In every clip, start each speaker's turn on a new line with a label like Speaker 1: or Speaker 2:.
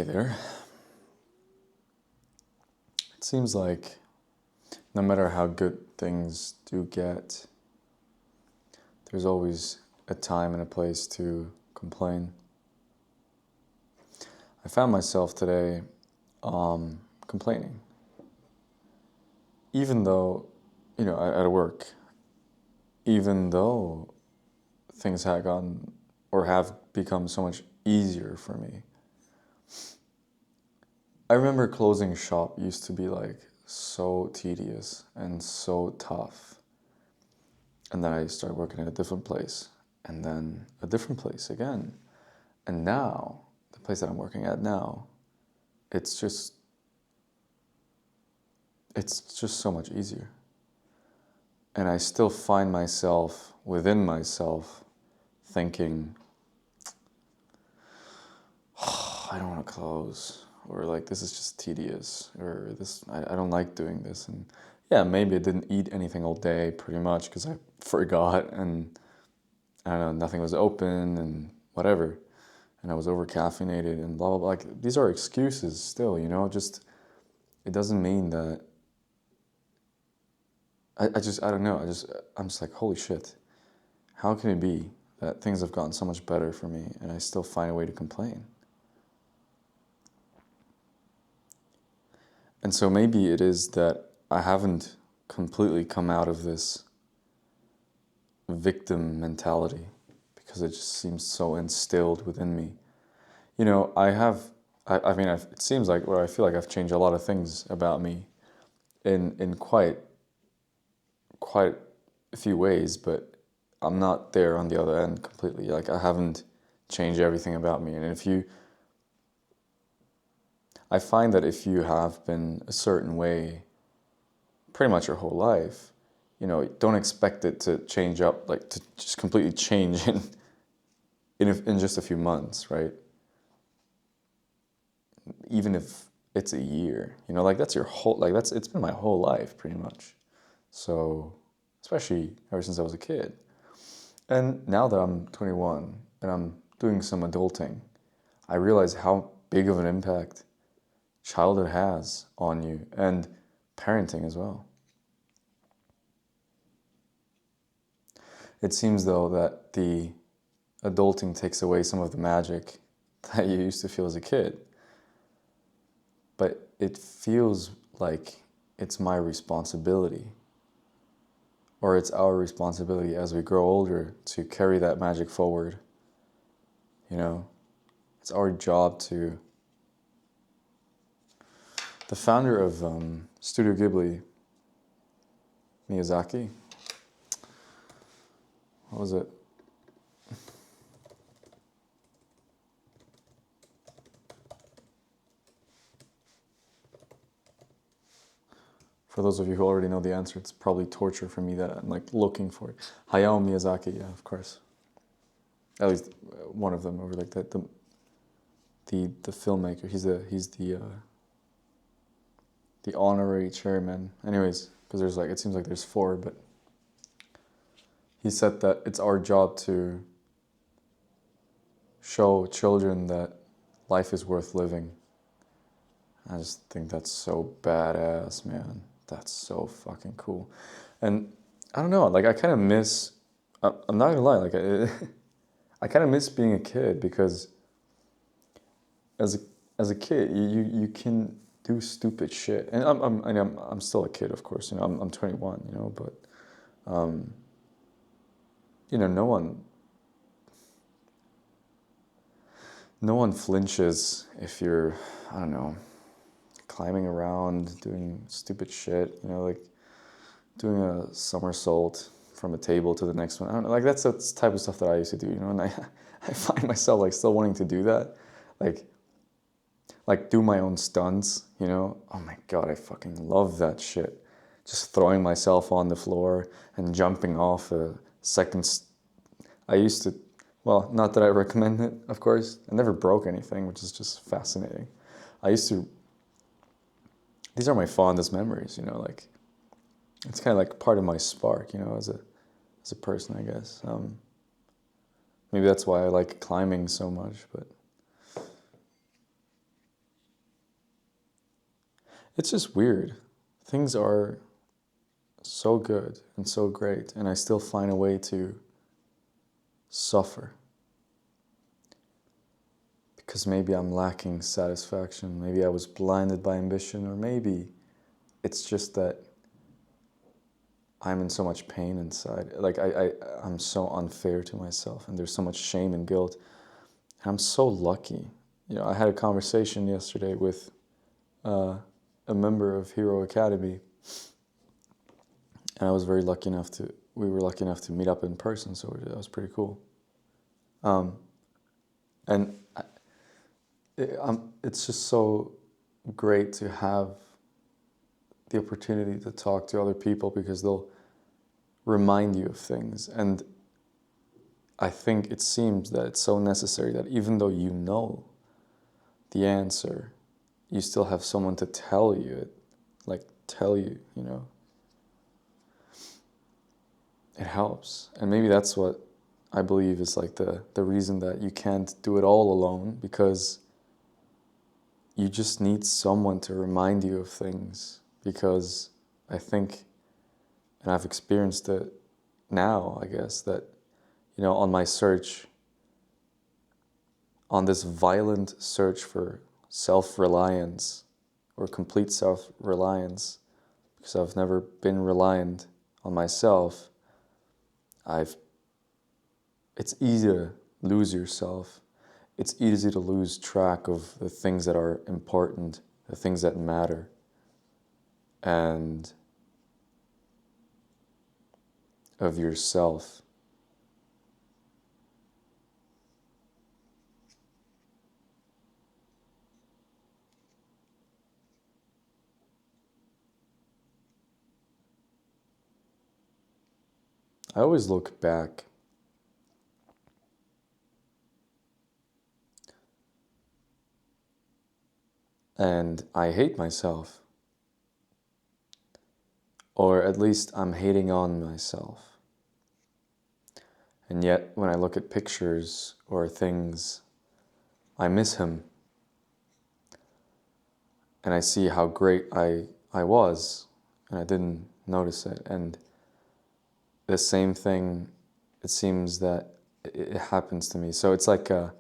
Speaker 1: Hey there. It seems like no matter how good things do get, there's always a time and a place to complain. I found myself today complaining. Even though, at work, even though things had gotten or have become so much easier for me. I remember closing shop used to be like so tedious and so tough. And then I started working at a different place, and then a different place again. And now, the place that I'm working at now, it's just so much easier. And I still find myself within myself thinking, oh, I don't want to close, or like this is just tedious, or this I don't like doing this. And yeah, maybe I didn't eat anything all day pretty much because I forgot, and I don't know, nothing was open and whatever, and I was over caffeinated and blah blah blah. Like, these are excuses still, just it doesn't mean that I don't know. I'm just like, holy shit, how can it be that things have gotten so much better for me and I still find a way to complain? And so maybe it is that I haven't completely come out of this victim mentality because it just seems so instilled within me. It seems like, or I feel like I've changed a lot of things about me in quite a few ways, but I'm not there on the other end completely. Like, I haven't changed everything about me. And I find that if you have been a certain way pretty much your whole life, don't expect it to change up, like to just completely change in just a few months, right? Even if it's a year, like that's your whole, like it's been my whole life pretty much. So, especially ever since I was a kid. And now that I'm 21 and I'm doing some adulting, I realize how big of an impact childhood has on you, and parenting as well. It seems though that the adulting takes away some of the magic that you used to feel as a kid. But it feels like it's my responsibility, or it's our responsibility as we grow older to carry that magic forward. It's our job to... The founder of Studio Ghibli, Miyazaki, what was it? For those of you who already know the answer, it's probably torture for me that I'm like looking for it. Hayao Miyazaki, yeah, of course. At least one of them, or like that, the filmmaker. He's the honorary chairman. Anyways, because it seems like there's four, but he said that it's our job to show children that life is worth living. I just think that's so badass, man. That's so fucking cool. And I don't know, like I kind of miss, I'm not gonna lie, like I kind of miss being a kid, because as a kid, you can do stupid shit. And I'm still a kid, of course. I'm 21. But no one flinches if you're, I don't know, climbing around, doing stupid shit. Like doing a somersault from a table to the next one. I don't know, like that's the type of stuff that I used to do. And I find myself like still wanting to do that, like do my own stunts, Oh my God, I fucking love that shit. Just throwing myself on the floor and jumping off a second. I used to, well, not that I recommend it, of course. I never broke anything, which is just fascinating. These are my fondest memories, like it's kind of like part of my spark, as a person, I guess. Maybe that's why I like climbing so much, but it's just weird. Things are so good and so great, and I still find a way to suffer. Because maybe I'm lacking satisfaction, maybe I was blinded by ambition, or maybe it's just that I'm in so much pain inside. Like I'm so unfair to myself, and there's so much shame and guilt. And I'm so lucky. You know, I had a conversation yesterday with a member of Hero Academy, and I was very lucky enough to, we were lucky enough to meet up in person, so that was pretty cool. And it's just so great to have the opportunity to talk to other people, because they'll remind you of things. And I think it seems that it's so necessary that even though you know the answer, you still have someone to tell you it, like tell you, you know. It helps. And maybe that's what I believe is like the reason that you can't do it all alone, because you just need someone to remind you of things. Because I think, and I've experienced it now, I guess, that, you know, on my search, on this violent search for self-reliance or complete self-reliance, because I've never been reliant on myself, it's easy to lose yourself. It's easy to lose track of the things that are important, the things that matter. And of yourself. I always look back and I hate myself. Or at least I'm hating on myself. And yet, when I look at pictures or things, I miss him. And I see how great I was, and I didn't notice it. And the same thing, it seems that it happens to me. So it's like I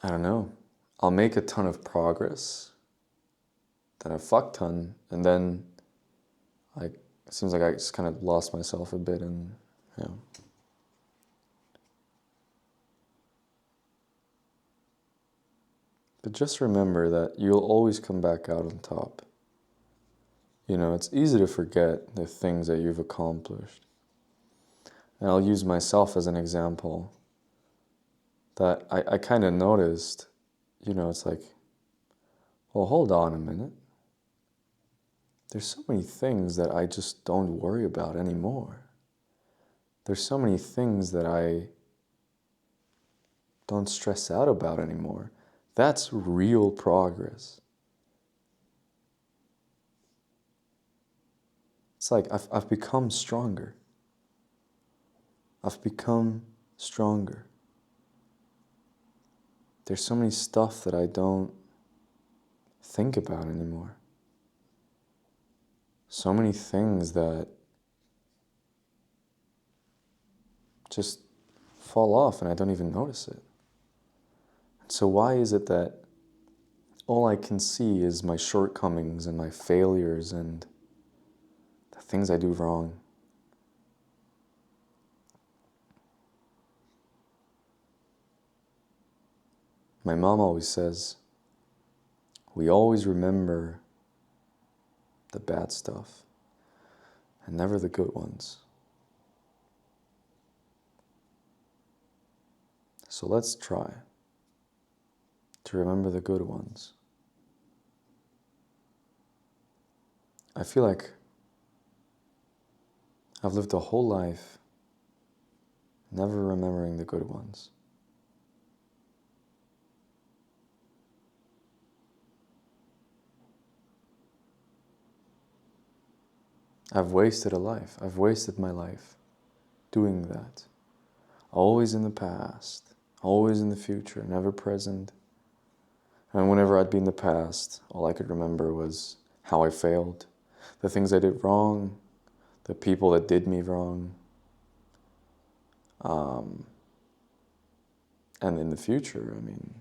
Speaker 1: don't know, I'll make a ton of progress, then a fuck ton, and then it seems like I just kind of lost myself a bit, and you know. But just remember that you'll always come back out on top. You know, it's easy to forget the things that you've accomplished. And I'll use myself as an example, that I kind of noticed, you know, it's like, well, hold on a minute. There's so many things that I just don't worry about anymore. There's so many things that I don't stress out about anymore. That's real progress. It's like I've become stronger. I've become stronger. There's so many stuff that I don't think about anymore. So many things that just fall off and I don't even notice it. So why is it that all I can see is my shortcomings and my failures and the things I do wrong? My mom always says, we always remember the bad stuff and never the good ones. So let's try to remember the good ones. I feel like I've lived a whole life never remembering the good ones. I've wasted a life. I've wasted my life doing that. Always in the past, always in the future, never present, And whenever I'd be in the past, all I could remember was how I failed, the things I did wrong, the people that did me wrong. And in the future, I mean,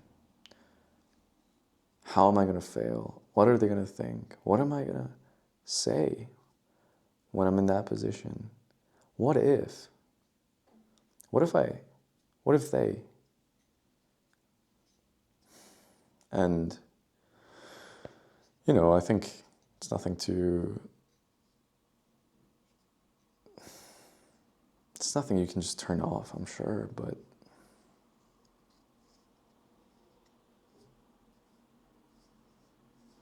Speaker 1: how am I going to fail? What are they going to think? What am I going to say when I'm in that position? What if? What if I? What if they? And, I think it's nothing it's nothing you can just turn off, I'm sure, but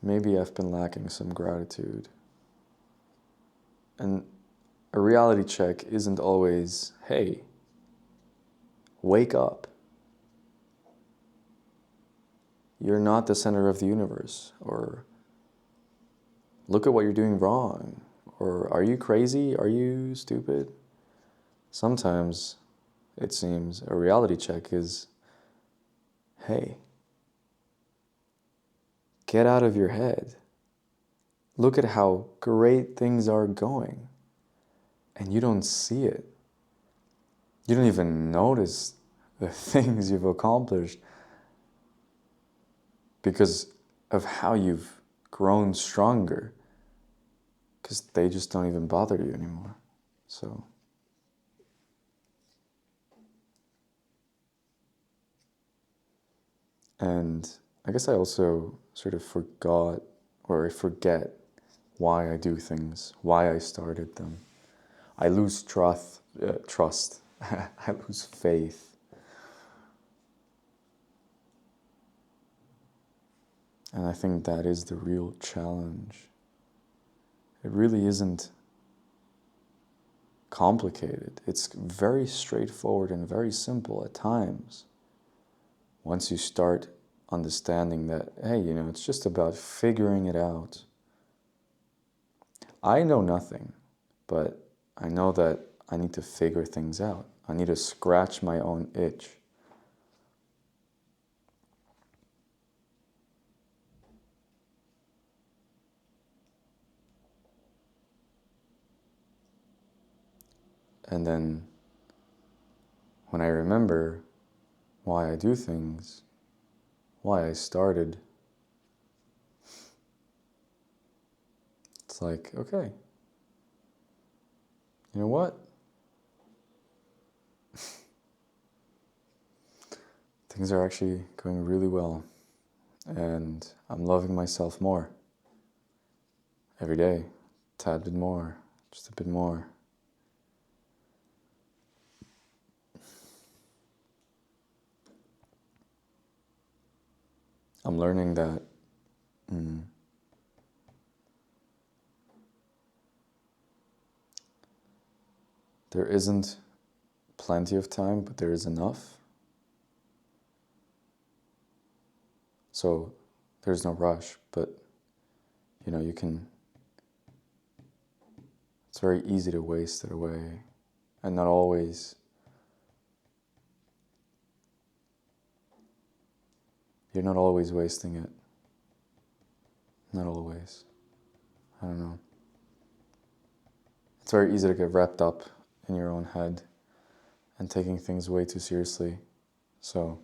Speaker 1: maybe I've been lacking some gratitude. And a reality check isn't always, hey, wake up. You're not the center of the universe, or look at what you're doing wrong, or are you crazy? Are you stupid? Sometimes it seems a reality check is, hey, get out of your head. Look at how great things are going, and you don't see it. You don't even notice the things you've accomplished because of how you've grown stronger, because they just don't even bother you anymore. So, and I guess I also sort of forgot, or I forget why I do things, why I started them. I lose trust. I lose faith. And I think that is the real challenge. It really isn't complicated. It's very straightforward and very simple at times. Once you start understanding that, hey, it's just about figuring it out. I know nothing, but I know that I need to figure things out. I need to scratch my own itch. And then when I remember why I do things, why I started, it's like, okay, you know what? Things are actually going really well, and I'm loving myself more every day, a tad bit more, just a bit more. I'm learning that there isn't plenty of time, but there is enough. So there's no rush, but you can, it's very easy to waste it away, and not always, you're not always wasting it. Not always. I don't know. It's very easy to get wrapped up in your own head and taking things way too seriously. So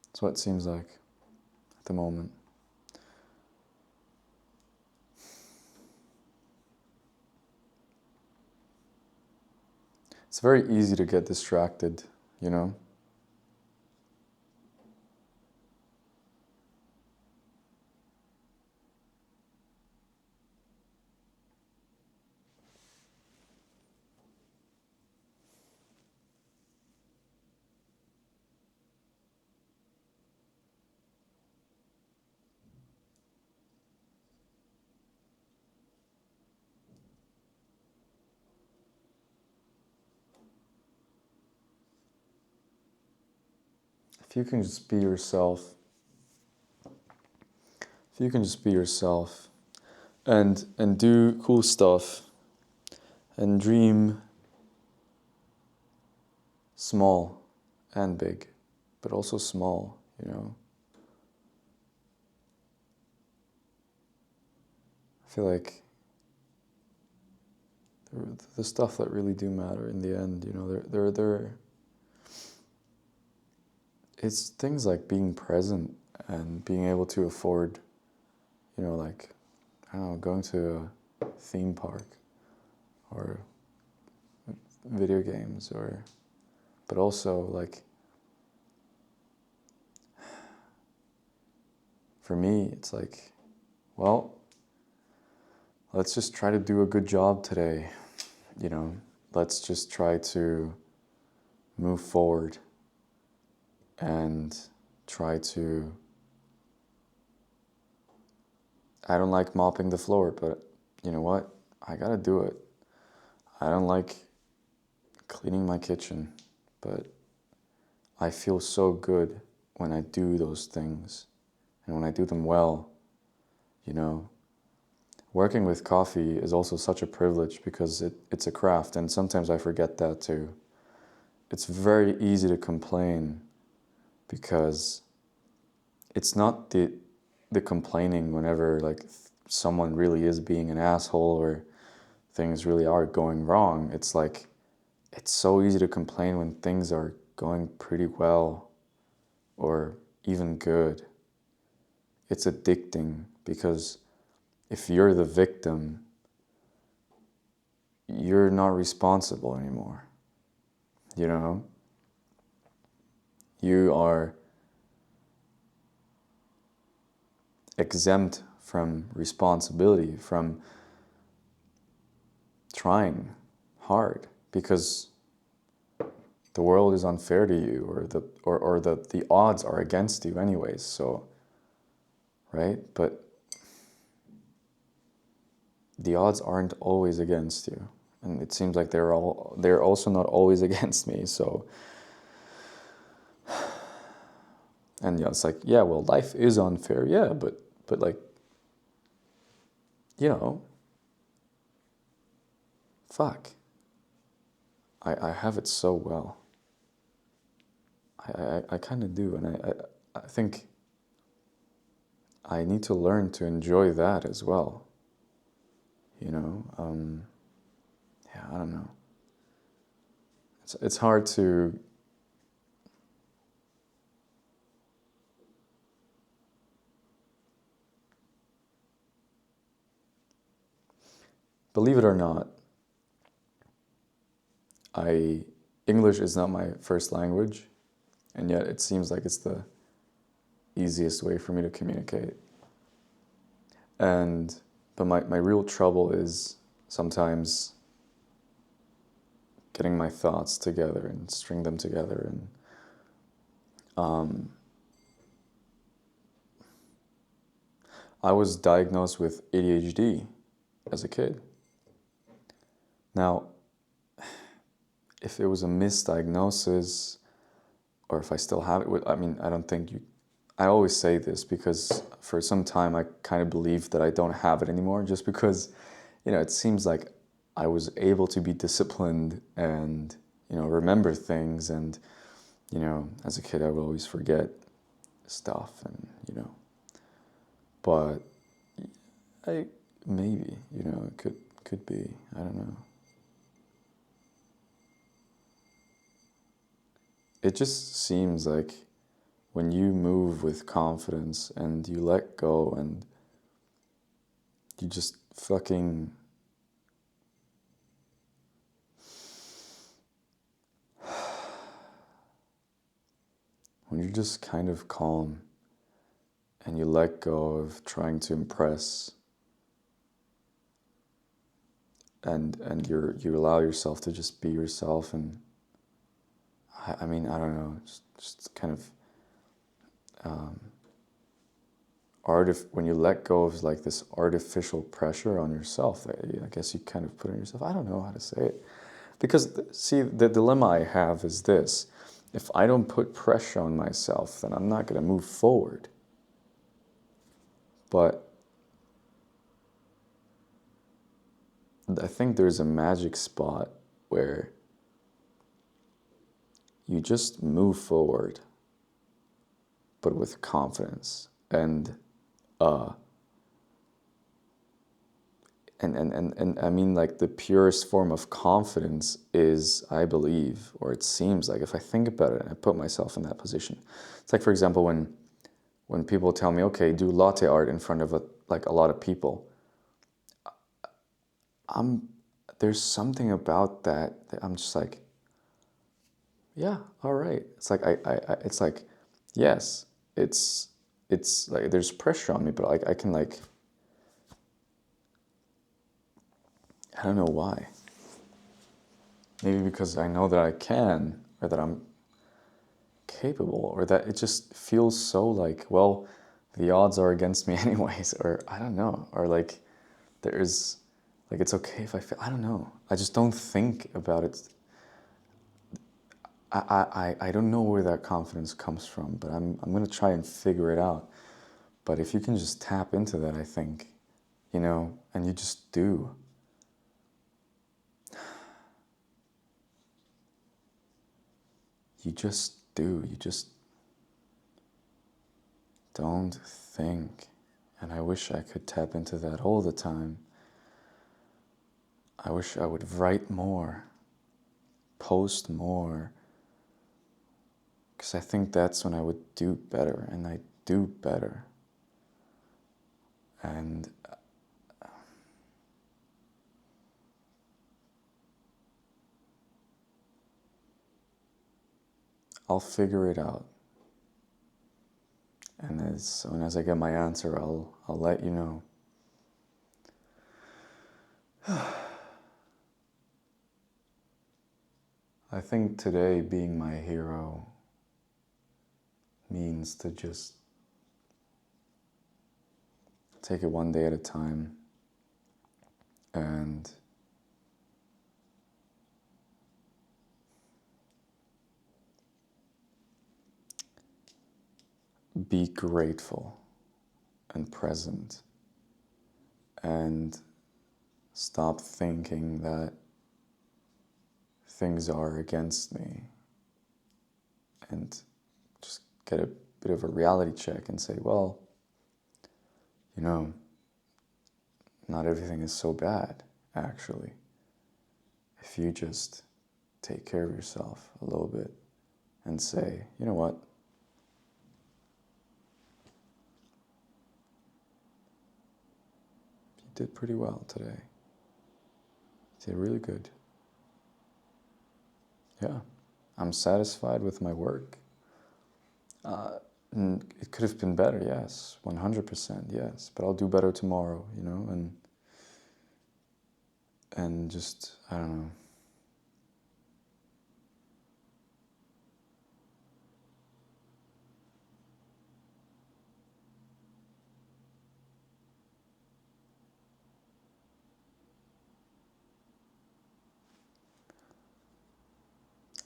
Speaker 1: that's what it seems like at the moment. It's very easy to get distracted, If you can just be yourself, and do cool stuff and dream small and big, but also small, feel like the stuff that really do matter in the end, you know, it's things like being present and being able to afford, you know, like, I don't know, going to a theme park or video games, or, but also like, for me, it's like, well, let's just try to do a good job today, you know, let's just try to move forward and try to, I don't like mopping the floor, but you know what? I gotta do it. I don't like cleaning my kitchen, but I feel so good when I do those things, and when I do them well, you know. Working with coffee is also such a privilege because it's a craft, and sometimes I forget that too. It's very easy to complain because it's not the complaining whenever like someone really is being an asshole or things really are going wrong. It's like, it's so easy to complain when things are going pretty well or even good. It's addicting because if you're the victim, you're not responsible anymore. You know? You are exempt from responsibility, from trying hard, because the world is unfair to you, or the odds are against you anyways, so, right? But the odds aren't always against you, and it seems like they're also not always against me, so. And yeah, it's like, yeah, well, life is unfair, yeah, but like, you know, fuck, I have it so well. I kind of do, and I think I need to learn to enjoy that as well. You know, yeah, I don't know. It's hard to believe it or not. English is not my first language, and yet it seems like it's the easiest way for me to communicate. But my real trouble is sometimes getting my thoughts together and string them together. And I was diagnosed with ADHD as a kid. Now, if it was a misdiagnosis, or if I still have it, I mean, I don't think you, I always say this because for some time I kind of believed that I don't have it anymore, just because, you know, it seems like I was able to be disciplined and, you know, remember things, and, you know, as a kid I would always forget stuff, and, you know, but maybe, you know, it could be, I don't know. It just seems like when you move with confidence and you let go and you just fucking when you're just kind of calm and you let go of trying to impress, and you allow yourself to just be yourself, and I mean, I don't know, just kind of when you let go of like this artificial pressure on yourself, I guess you kind of put on yourself. I don't know how to say it, because see, the dilemma I have is this: if I don't put pressure on myself, then I'm not going to move forward. But I think there's a magic spot where you just move forward, but with confidence and and I mean, like, the purest form of confidence is, I believe, or it seems like, if I think about it and I put myself in that position. It's like, for example, when people tell me, okay, do latte art in front of a lot of people, there's something about that I'm just like, yeah, all right. It's like it's like, yes, it's like there's pressure on me, but like I can, like, I don't know why. Maybe because I know that I can, or that I'm capable, or that it just feels so like, well, the odds are against me anyways, or I don't know, or like there's, like, it's okay if I fail. I don't know. I just don't think about it. I don't know where that confidence comes from, but I'm gonna try and figure it out. But if you can just tap into that, I think, and you just do. You just do. You just don't think. And I wish I could tap into that all the time. I wish I would write more, post more, because I think that's when I would do better, and I do better. And I'll figure it out. And as soon as I get my answer, I'll let you know. I think today being my hero means to just take it one day at a time and be grateful and present, and stop thinking that things are against me, and just get a bit of a reality check and say, well, you know, not everything is so bad, actually, if you just take care of yourself a little bit and say, you know what, you did pretty well today. You did really good. Yeah, I'm satisfied with my work. It could have been better, yes, 100%, yes, but I'll do better tomorrow, and just, I don't know.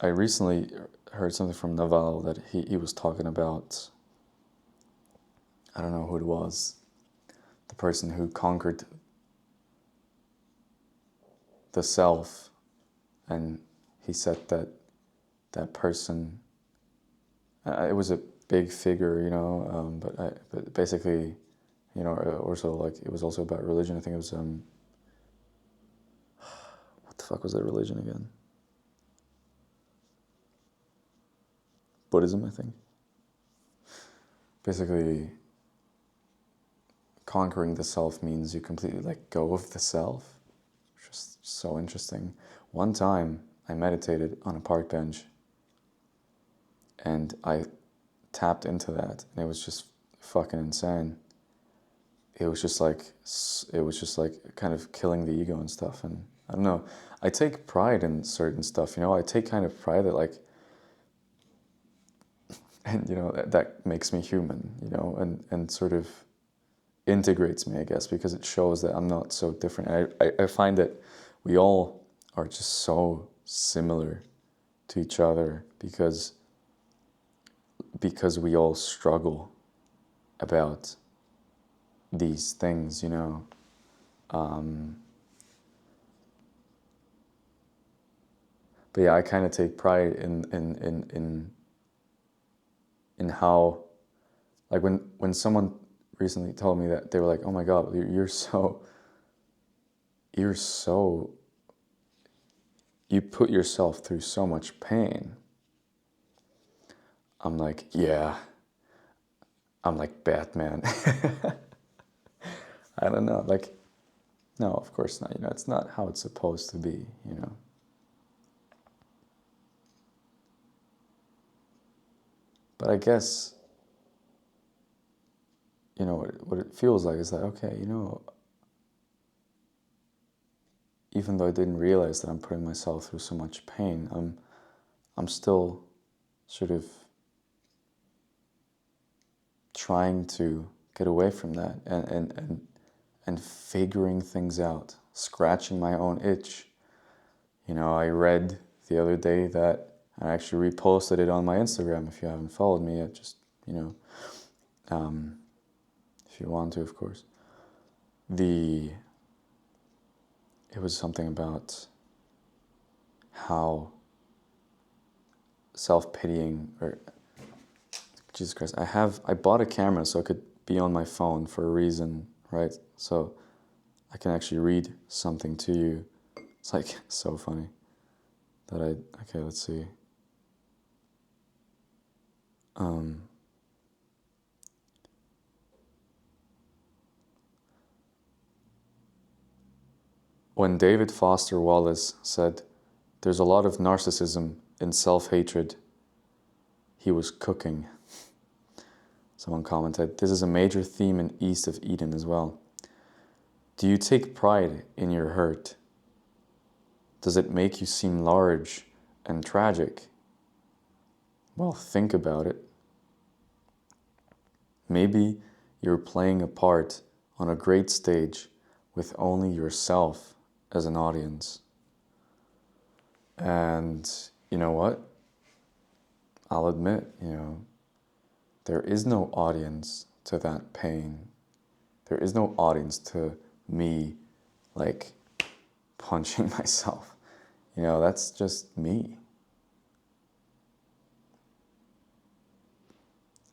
Speaker 1: I recently heard something from Naval that he was talking about, I don't know who it was, the person who conquered the self, and he said that that person, it was a big figure, but basically, also, like, it was also about religion. I think it was, what the fuck was that religion again? Buddhism, I think. Basically, conquering the self means you completely let go of the self. Just so interesting. One time I meditated on a park bench and I tapped into that, and it was just fucking insane. It was just like kind of killing the ego and stuff. And I don't know, I take pride in certain stuff, I take kind of pride that, like, and that makes me human, and sort of integrates me, I guess, because it shows that I'm not so different. I find that we all are just so similar to each other because we all struggle about these things. But yeah, I kind of take pride in how, like, when someone recently told me that, they were like, oh my God, you're so you put yourself through so much pain. I'm like, yeah, I'm like Batman. I don't know, like, no, of course not, it's not how it's supposed to be. But I guess, what it feels like is that, okay, even though I didn't realize that I'm putting myself through so much pain, I'm still sort of trying to get away from that and figuring things out, scratching my own itch. I read the other day that I actually reposted it on my Instagram. If you haven't followed me yet, just, if you want to, of course. It was something about how self-pitying, or Jesus Christ, I bought a camera so I could be on my phone for a reason, right? So I can actually read something to you. It's like so funny that okay, let's see. When David Foster Wallace said, "There's a lot of narcissism in self-hatred," he was cooking. Someone commented, "This is a major theme in East of Eden as well. Do you take pride in your hurt? Does it make you seem large and tragic? Well, think about it. Maybe you're playing a part on a great stage with only yourself as an audience." And you know what? I'll admit, there is no audience to that pain. There is no audience to me, like, punching myself. That's just me.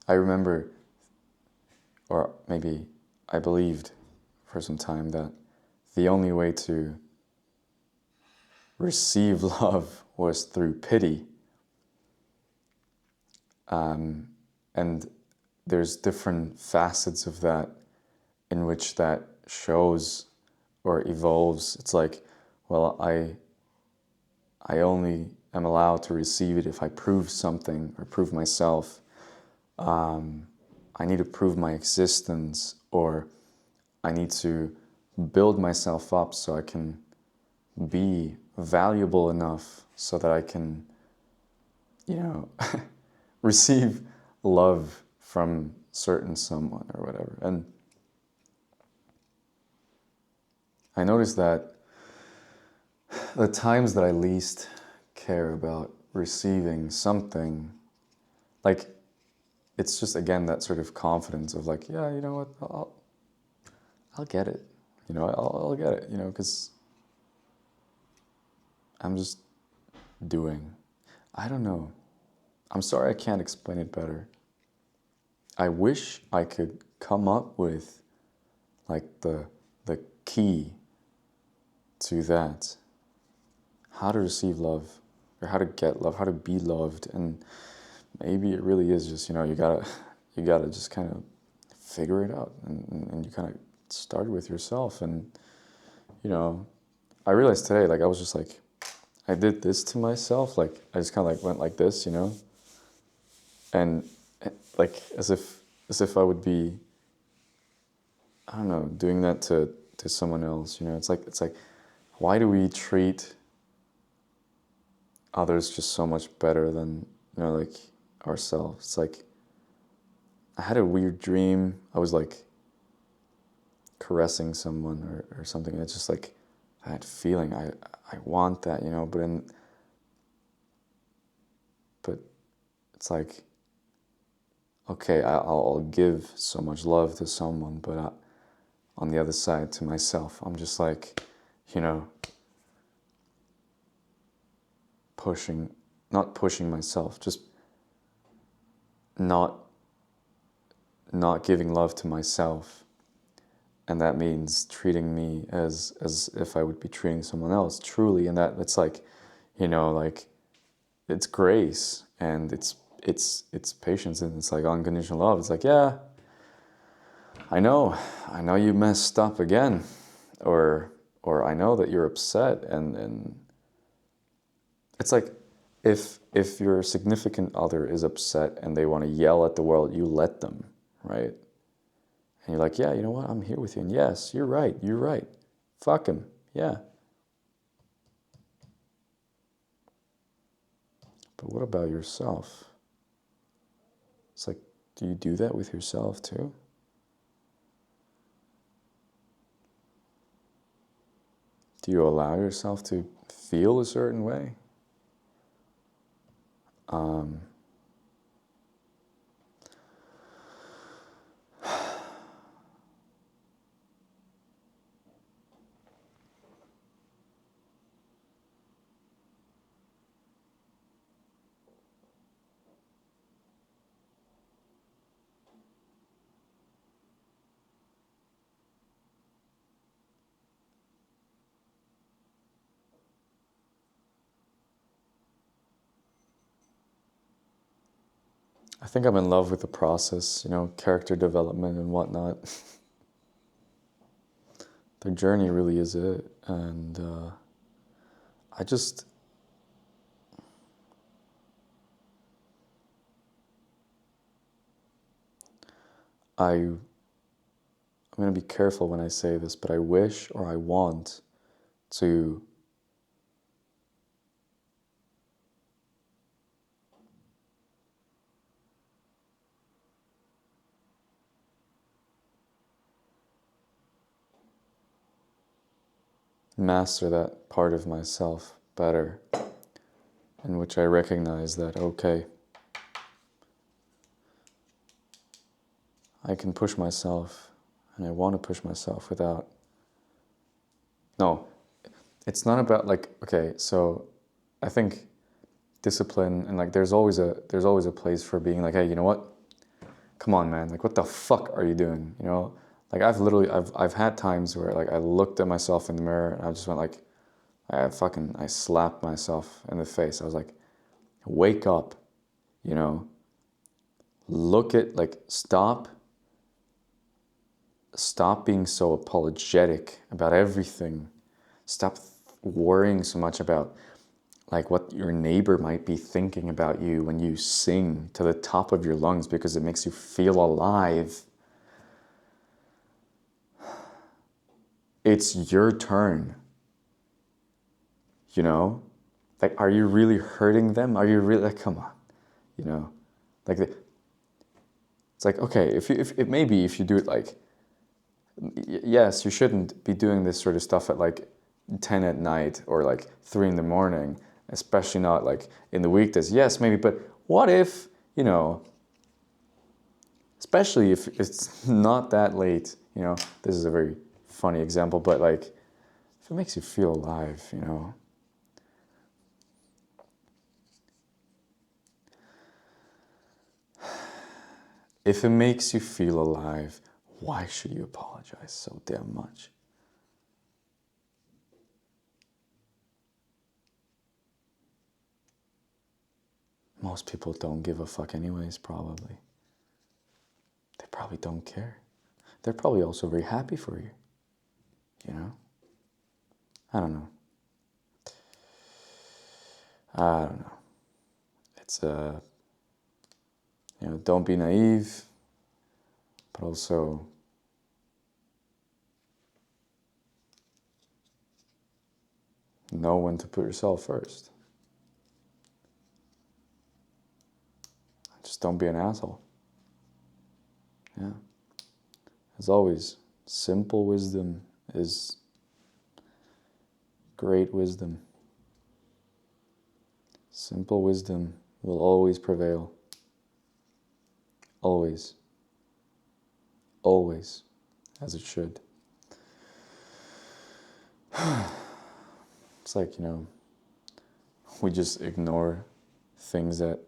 Speaker 1: I remember, or maybe I believed for some time, that the only way to receive love was through pity. And there's different facets of that in which that shows or evolves. It's like, well, I only am allowed to receive it if I prove something or prove myself. I need to prove my existence, or I need to build myself up so I can be valuable enough so that I can, receive love from certain someone or whatever. And I noticed that the times that I least care about receiving something, like, it's just, again, that sort of confidence of like, yeah, you know what, I'll get it. I'll get it, because I'm just doing. I don't know. I'm sorry I can't explain it better. I wish I could come up with like the key to that. How to receive love, or how to get love, how to be loved. And maybe it really is just, you gotta just kind of figure it out, and you kind of start with yourself. And I realized today, like, I was just like, I did this to myself, like I just kind of like went like this, and like as if I would be, I don't know, doing that to someone else. It's like why do we treat others just so much better than like ourselves? It's like, I had a weird dream. I was like caressing someone or something. And it's just like that feeling. I want that, but it's like, okay, I'll give so much love to someone, but on the other side, to myself, I'm just like, not pushing myself, just not giving love to myself, and that means treating me as if I would be treating someone else truly, and that it's like, you know, like it's grace and it's patience and it's like unconditional love. It's like, yeah, I know you messed up again, or I know that you're upset, and it's like if your significant other is upset and they want to yell at the world, you let them, right? And you're like, yeah, you know what? I'm here with you. And yes, you're right. You're right. Fuck him. Yeah. But what about yourself? It's like, do you do that with yourself too? Do you allow yourself to feel a certain way? I think I'm in love with the process, you know, character development and whatnot. The journey really is it. And I just, I'm going to be careful when I say this, but I wish or I want to master that part of myself better, in which I recognize that, okay, I can push myself and I want to push myself without, no, it's not about like, okay, so I think discipline and like there's always a place for being like, hey, you know what? Come on, man. Like, what the fuck are you doing? You know, like I've had times where like I looked at myself in the mirror and I just went like, I slapped myself in the face. I was like, wake up, you know, look at like, stop being so apologetic about everything. Stop worrying so much about like what your neighbor might be thinking about you when you sing to the top of your lungs because it makes you feel alive. It's your turn. You know? Like, are you really hurting them? Are you really, like, come on, you know? Like, it's like, okay, if maybe if you do it like, yes, you shouldn't be doing this sort of stuff at like 10 at night or like 3 in the morning, especially not like in the weekdays. Yes, maybe, but what if, you know, especially if it's not that late, you know, this is a very funny example, but like, if it makes you feel alive, you know. If it makes you feel alive, why should you apologize so damn much? Most people don't give a fuck anyways, probably. They probably don't care. They're probably also very happy for you, you know? I don't know. I don't know. It's, you know, don't be naive, but also know when to put yourself first. Just don't be an asshole. Yeah. As always, simple wisdom is great wisdom. Simple wisdom will always prevail. Always. Always. As it should. It's like, you know, we just ignore things that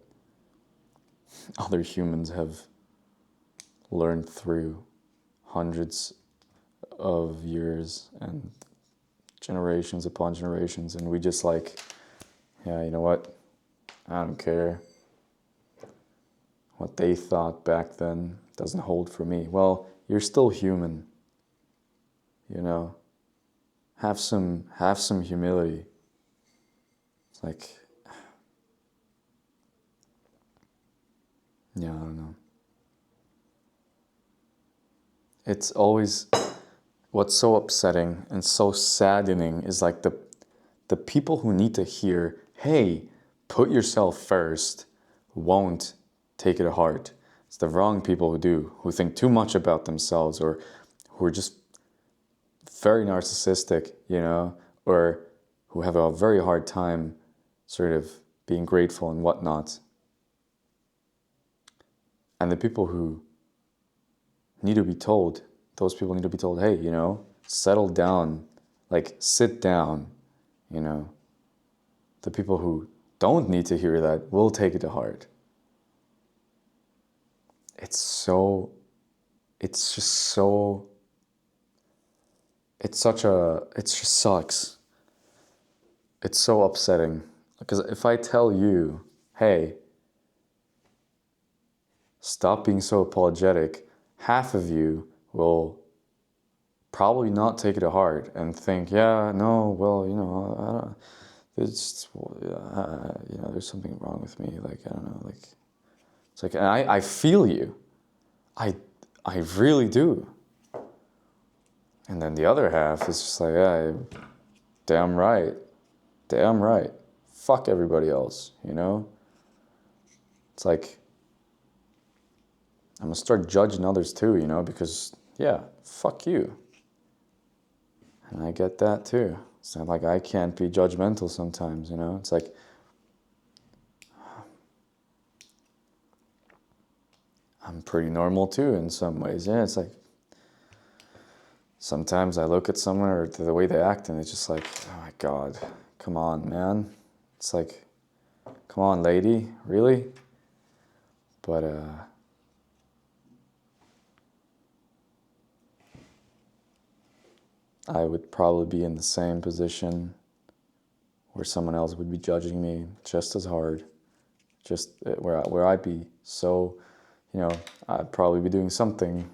Speaker 1: other humans have learned through hundreds of years and generations upon generations, and we just like, yeah, you know what? I don't care. What they thought back then doesn't hold for me. Well, you're still human, you know. Have some humility. It's like, yeah, I don't know. It's always, what's so upsetting and so saddening is like the people who need to hear, hey, put yourself first, won't take it to heart. It's the wrong people who do, who think too much about themselves, or who are just very narcissistic, you know, or who have a very hard time sort of being grateful and whatnot. And the people who need to be told, those people need to be told, hey, you know, settle down, like sit down, you know. The people who don't need to hear that will take it to heart. It's just so, it just sucks. It's so upsetting. Because if I tell you, hey, stop being so apologetic, half of you will probably not take it to heart and think, yeah, no, well, you know, I don't, it's, you know, there's something wrong with me. Like, I don't know, like, it's like, and I feel you. I really do. And then the other half is just like, yeah, damn right. Fuck everybody else, you know? It's like, I'm gonna start judging others too, you know, because, yeah, fuck you. And I get that too. It's not like I can't be judgmental sometimes, you know? It's like, I'm pretty normal too in some ways. Yeah, it's like, sometimes I look at someone or the way they act and it's just like, oh my God, come on, man. It's like, come on, lady, really? But, I would probably be in the same position where someone else would be judging me just as hard, just where I'd be so, you know, I'd probably be doing something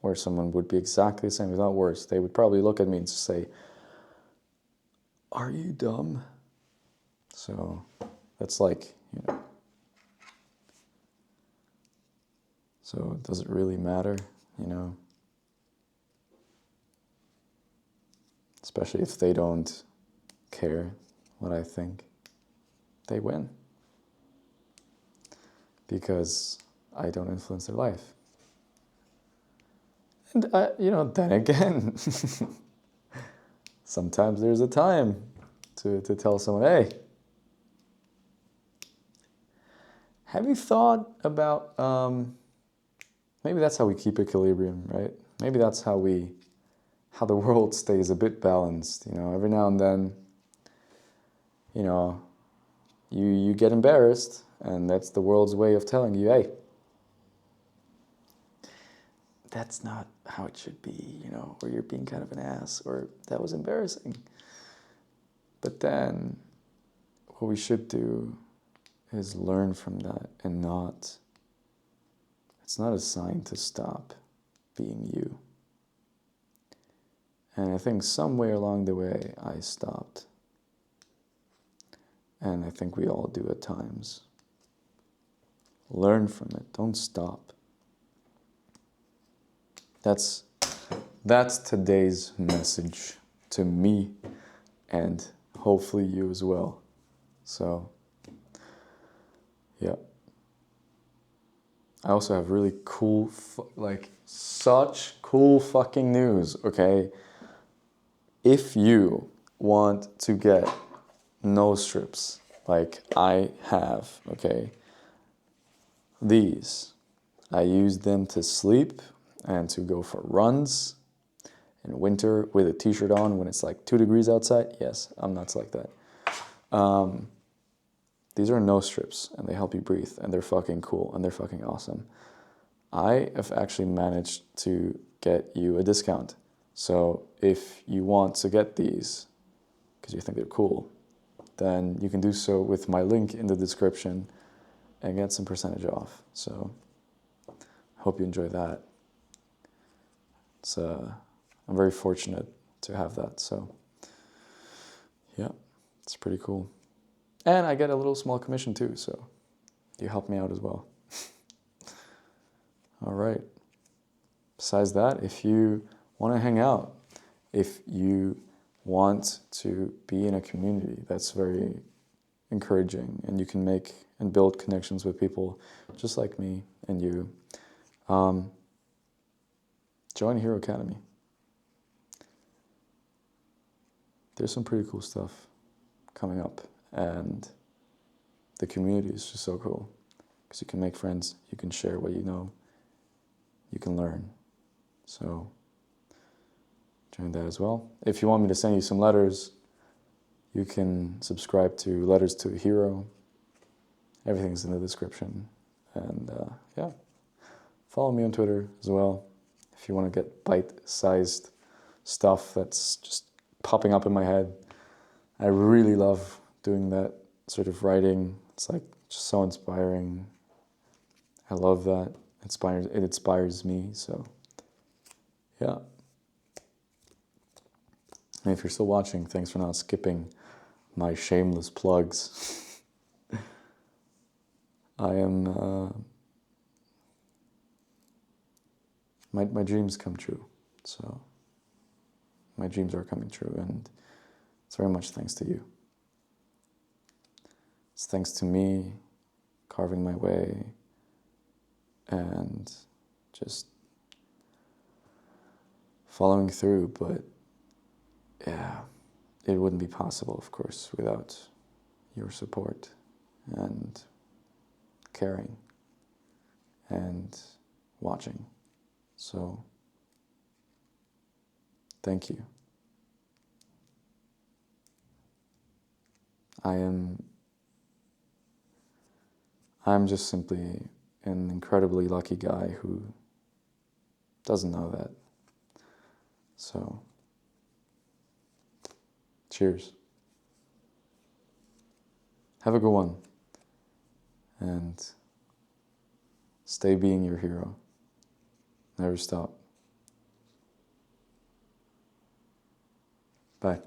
Speaker 1: where someone would be exactly the same, if not worse. They would probably look at me and just say, are you dumb? So that's like, you know, so does it really matter, you know? Especially if they don't care what I think. They win. Because I don't influence their life. And, you know, then again, sometimes there's a time to tell someone, hey, have you thought about, maybe that's how we keep equilibrium, right? Maybe that's how the world stays a bit balanced, you know, every now and then, you know, you get embarrassed, and that's the world's way of telling you, hey, that's not how it should be, you know, or you're being kind of an ass, or that was embarrassing. But then what we should do is learn from that and not, it's not a sign to stop being you. And I think somewhere along the way I stopped. And I think we all do at times. Learn from it, don't stop. That's today's message to me, and hopefully you as well. So, yeah. I also have really cool, like, such cool fucking news, okay? If you want to get nose strips like I have, okay? These, I use them to sleep and to go for runs in winter with a t-shirt on when it's like 2 degrees outside. Yes, I'm nuts like that. These are nose strips, and they help you breathe, and they're fucking cool, and they're fucking awesome. I have actually managed to get you a discount. So if you want to get these, because you think they're cool, then you can do so with my link in the description and get some percentage off. So hope you enjoy that. It's, I'm very fortunate to have that. So yeah, it's pretty cool. And I get a little small commission too, so you help me out as well. All right. Besides that, if you want to hang out, if you want to be in a community that's very encouraging and you can make and build connections with people just like me and you, join Hero Academy. There's some pretty cool stuff coming up, and the community is just so cool because you can make friends, you can share what you know, you can learn. So join that as well. If you want me to send you some letters, you can subscribe to Letters to a Hero. Everything's in the description. And yeah, follow me on Twitter as well if you want to get bite-sized stuff that's just popping up in my head. I really love doing that sort of writing. It's like just so inspiring. I love that. It inspires me. So yeah. And if you're still watching, thanks for not skipping my shameless plugs. I am, my dreams come true. So my dreams are coming true, and it's very much thanks to you. It's thanks to me carving my way and just following through. But yeah, it wouldn't be possible, of course, without your support and caring and watching. So thank you. I'm just simply an incredibly lucky guy who doesn't know that. So, cheers. Have a good one. And stay being your hero. Never stop. Bye.